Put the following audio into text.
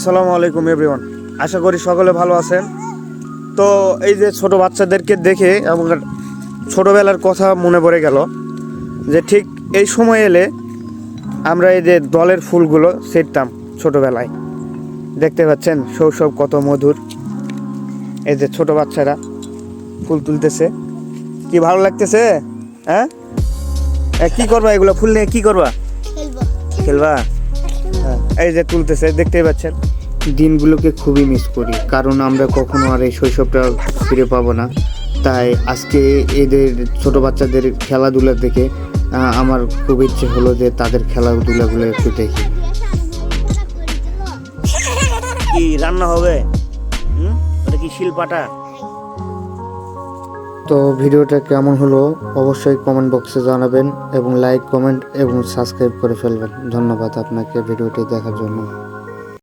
আসসালামু আলাইকুম এভরিওয়ান, আশা করি সকলে ভালো আছেন। তো এই যে ছোট বাচ্চাদেরকে দেখে আমার ছোটোবেলার কথা মনে পড়ে গেল যে ঠিক এই সময় এলে আমরা এই যে দলের ফুলগুলো ছিঁড়তাম ছোটোবেলায়। দেখতে পাচ্ছেন শৈশব কত মধুর। এই যে ছোট বাচ্চারা ফুল তুলতেছে, কি ভালো লাগতেছে। হ্যাঁ, কি করবা এগুলো ফুল নিয়ে, কি করবা? খেলবা। এই যে তুলতেছে, দেখতেই পাচ্ছেন। দিনগুলোকে খুবই মিস করি, কারণ আমরা কখনো আর এই শৈশবটা ফিরে পাবো না। তাই আজকে এদের ছোট বাচ্চাদের খেলাধুলা দেখে আমার খুব ইচ্ছে হলো যে তাদের খেলাধুলাগুলো একটু দেখি। কি রান্না হবে? ওটা কি শিলপাটা? তো ভিডিওটা কেমন হলো অবশ্যই কমেন্ট বক্সে জানাবেন এবং লাইক, কমেন্ট এবং সাবস্ক্রাইব করে ফেলবেন। ধন্যবাদ আপনাকে ভিডিওটি দেখার জন্য।